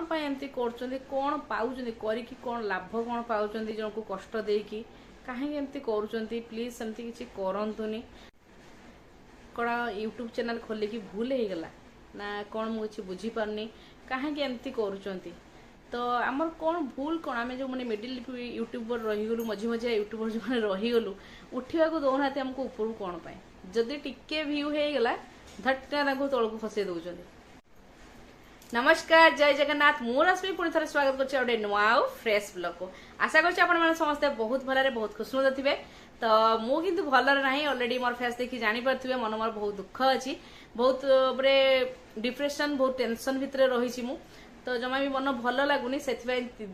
ପାଇଁ ଏମିତି କରୁଛନ୍ତି, କ'ଣ ପାଉଛନ୍ତି କରିକି, କ'ଣ ଲାଭ କ'ଣ ପାଉଛନ୍ତି ଜଣକୁ କଷ୍ଟ ଦେଇକି, କାହିଁକି ଏମିତି କରୁଛନ୍ତି? ପ୍ଲିଜ୍ ସେମିତି କିଛି କରନ୍ତୁନି। କ'ଣ ୟୁଟ୍ୟୁବ୍ ଚ୍ୟାନେଲ୍ ଖୋଲିକି ଭୁଲ ହେଇଗଲା ନା କ'ଣ ମୁଁ କିଛି ବୁଝିପାରୁନି, କାହିଁକି ଏମିତି କରୁଛନ୍ତି? ତ ଆମର କ'ଣ ଭୁଲ କ'ଣ? ଆମେ ଯେଉଁମାନେ ମିଡ଼ିଲ୍ ୟୁଟ୍ୟୁବର ରହିଗଲୁ, ମଝି ମଝିଆ ୟୁଟ୍ୟୁବର ଯେଉଁମାନେ ରହିଗଲୁ, ଉଠିବାକୁ ଦେଉନାହାନ୍ତି ଆମକୁ ଉପରକୁ କ'ଣ ପାଇଁ? ଯଦି ଟିକେ ଭ୍ୟୁ ହେଇଗଲା ଧଟ୍ଟା ତାଙ୍କୁ ତଳକୁ ଖସେଇ ଦେଉଛନ୍ତି। नमस्कार जय जगन्नाथ मु रश्मि पुणी थे स्वागत कर नुआ आउ फ्रेश ब्लॉग को आशा कर समस्ते बहुत भल बहुत खुशी मत थे। तो मुझे भलर ना अलरेडी मोर फेस देखी जापर मन मोर बहुत दुख अच्छी, बहुत डिप्रेशन बहुत टेंशन भितर रही मु। तो जमा भी मन भल लगुनि से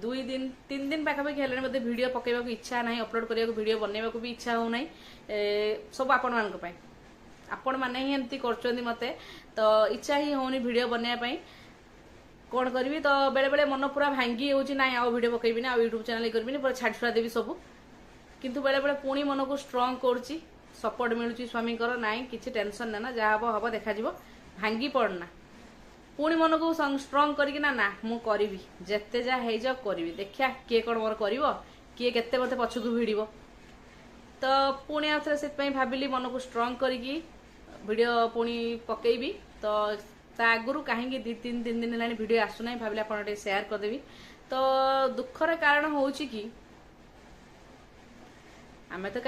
2 दिन 3 दिन पाखापाखि है मत भिड पकड़ा इच्छा ना, अपलोड करने भिड बनवाक भी इच्छा हो ना, सब आपण मैंने ही एमती कर मत। तो इच्छा ही होनी भिड बनवाई कौन करी। तो बेले बेले मन पूरा भांगी होची ना, आउ वीडियो पकेबी ना, यूट्यूब चैनल करबी पूरा छाड़ छुड़ा देवी सब। किंतु बेले बेले पुणी मन को स्ट्रॉन्ग करुच्ची, सपोर्ट मिलूची स्वामी कर ना, किसी टेंशन ना, जहाँ हम हम देखा भांगी पड़ना पुणी मन को स्ट्रॉन्ग करके ना मु करी जिते जहाँ हो जाओ करी देखिया किए कौन मोर कर किए के मत पछक भिड़। तो पुणी आउे से भाविली मन को स्ट्रॉन्ग करके वीडियो पुणी पकेबी। तो आगुरी कहीं 2-3 दिन है भिड आसुना, भाविले आप सेयार करदेवी। तो दुखर कारण हूँ कि आम तो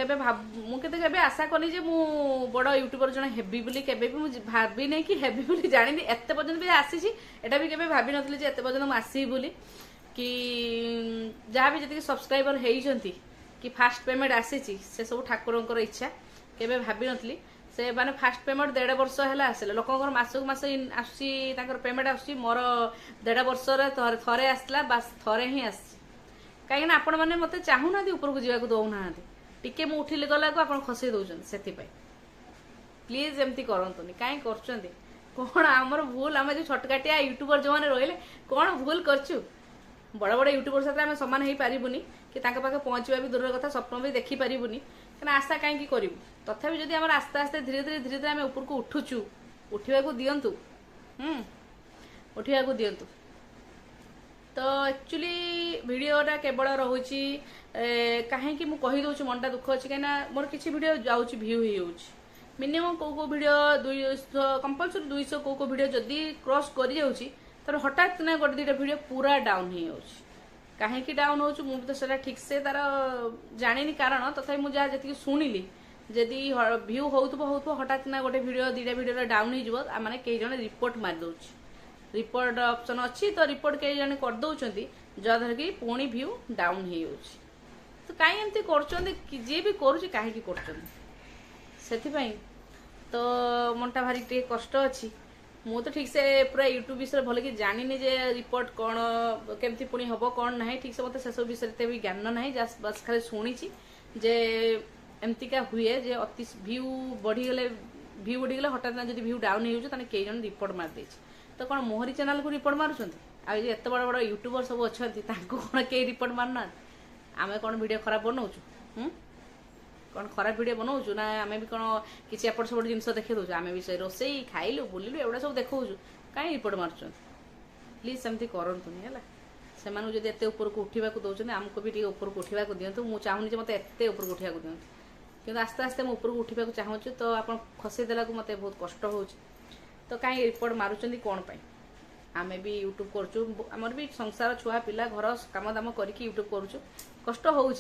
मुझे आशा करनी जे मु बड़ यूट्यूबर जन हेबी बोली, केबे भी मुझे भाभी नहीं कि हेबी बोली जानी एत पर्यंत भी आसी एटा भी केबे भाभी नथली जे एत पर्यंत आसी बोली कि जहाँ भी जी सब्सक्राइबर होती कि फास्ट पेमेंट आसी से सब ठाकुर इच्छा, केबे भाभी नथली। से माने फास्ट पेमेंट 1.5 वर्ष है आसला लोक मासक मास आसूसी पेमेंट आसूसी, मोर 1.5 वर्ष थे आसला बास थे ही आस कहीं आपण मैंने मत चाहूना उपरको जावाक दौना टिके मु उठिले गला को आपण खसई दौरान से प्लीज एमती करतुनि कहीं कर कौन आमर भूल आम जो छटकाटिया यूट्यूबर जो मैंने रही कौन भूल करचु। बड़ बड़ यूट्यूबर साथ आम सामान हो पारूनी कि पाखे पहुँचवा भी दूर कथा स्वप्न भी देखी पारूनी क्या आशा कहीं करूँ। तथापि जदि आम आस्ते आस्ते धीरे धीरे आम ऊपर को उठुचु उठा दिंतु उठा दिंतु। तो एक्चुअली वीडियोटा केवल रोचे कहीं मुझे मनटा दुख अच्छी कहीं मोर किसी वीडियो जाऊँगी भ्यू हो मिनिमम कौ वीडियो 200 कंपलसरी 200 कौ वीडियो जदि क्रॉस कर जाऊँगी तर हठात ना गोटे 2टा वीडियो पूरा डाउन हो जाऊँगी। कहीं डाउन हो मुझे तो सेटा ठीक से तार जानी कारण, तथा मुझे जहाँ जी शुणिली जदि भ्यू हो हठात ना गोटे वीडियो 2टा वीडियो डाउन हो माने कई जन रिपोर्ट मारिदे, रिपोर्ट ऑप्शन अच्छी तो रिपोर्ट कई जन करदे जहाँद्वारा कि पुणी भ्यू डाउन हो। तो कहीं एमती कर जी भी करुँच कहीं कर तो मनटा भारी टे कष्ट अच्छी। मु तो ठीक से पूरा यूट्यूब विषय भल कि जानी जे रिपोर्ट कौन केमती पुणी हम कौन ना ठीक से मत से सब विषय भी ज्ञान ना, बस खाली शुणी जे एमतीका हुए जे अति भ्यू बढ़ीगले हठात ना जब भ्यू डाउन हो कई जन रिपोर्ट मारदे। तो कौन मोहरी चैनल को रिपोर्ट मारुंट आत बड़ बड़ यूट्यूबर सब अच्छा कौन कई रिपोर्ट मारना आम कौन वीडियो खराब बनाऊँ कौन खराब वीडियो बनाऊँ ना आम भी कौन किसी एपट सेपट जिन देखे दूँ आम भी से रोसई खाइलु बुलिलु एवढा सब देखा कहीं रिपोर्ट मार्च प्लीज सेमती करतुनि है से जब एत ऊपर को उठा दौरान आमको भी ऊपर को उठा दिंतु। मुझे चाहूनी मत एत ऊपर को उठा दिंतु कि आस्ते आस्ते मुझे ऊपर को उठा चाहूँ तो आप खसईदेला मत बहुत कष्ट हो। तो कहीं रिपोर्ट मारुंच कौन आम भी यूट्यूब करुँ आमर भी संसार छुआ पिला घर कम दाम करके यूट्यूब करुँ कष्ट हो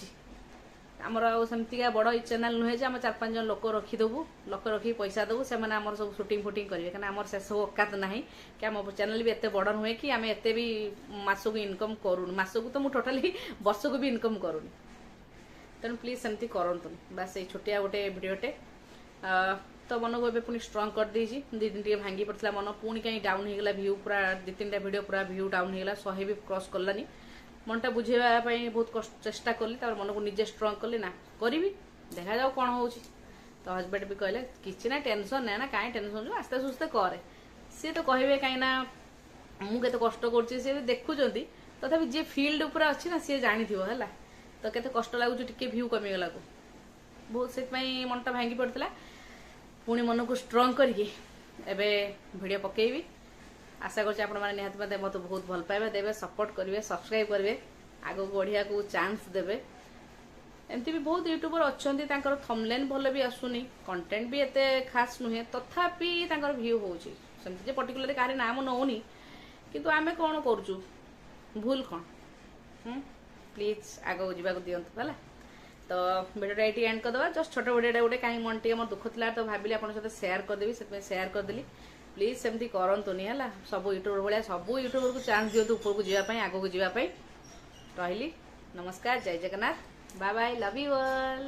आमर सेमतिका बड़ चैनल नुहे आम 4-5 जन लोक रखीदेबू लोक रखी पैसा देवु से आमर सब सुटिंग फुटिंग करेंगे क्या आमर से सब औकात ना कि आम चैनल भी एत बड़ नुहे कि आम एत भी मासक इनकम करूँ मासक तो मुझे टोटाली वर्ष को भी इनकम करूँ। तेणु प्लीज सेमती करतुनि बास ये छोटिया गोटे वीडियोटे। तो मन को पुणी स्ट्रंग कर देजी 2 दिन टे भांगी पड़ता मन पुणी कहीं डाउन होगा भ्यू पूरा 2-3टा वीडियो पूरा भ्यू डाउन होगा 100 भी क्रॉस करलानी। मनटा बुझेवाई बहुत चेष्टा कली मन को निजे स्ट्रंग कली ना करी देखा जाओ कौन हो। तो हजबैंड भी कहले कि ना टेंशन ना कहीं टेंशन आस्ते सुस्ते करे सी तो कहे कहीं मुझे कष्ट कर देखुं तथापि जी फिल्ड उपर अच्छी ना सी जानी है तो केते कष्ट लगुच टिके भ्यू कमीगला को बहुत से मनटा भांगी पड़ता पुणी मन को स्ट्रंग करके एबे वीडियो पकेबी। आशा करछि आपण माने निहात मते मत बहुत भल पाइबे देबे सपोर्ट करिवे सब्सक्राइब करिवे आगो बढ़िया को चांस देबे एमती भी बहुत यूट्यूबर अच्छे थंबनेल भल भी आसुनी कंटेंट भी एते खास नुहे तथापि तांकर व्यू होउची सेमती जे पर्टिकुलर काहे नाम नउनी किंतु आमे कोन करजु भूल कोन प्लीज आगो जीवा को दियंतु हला तो वीडियो एटी एंड कर दवा जस्ट छोट वीडियो गोटे कहीं मन टे मोर दुख थिला तो भाबिली आपन साथे शेयर कर देबी से शेयर कर देली प्लीज सेमती करंतुनी हला सब यूट्यूबर भलिया सब यूट्यूबर को चांस दियो ऊपर को जीवा पई आगो को जीवा पई रहिली नमस्कार जय Jagannath bye bye love you all.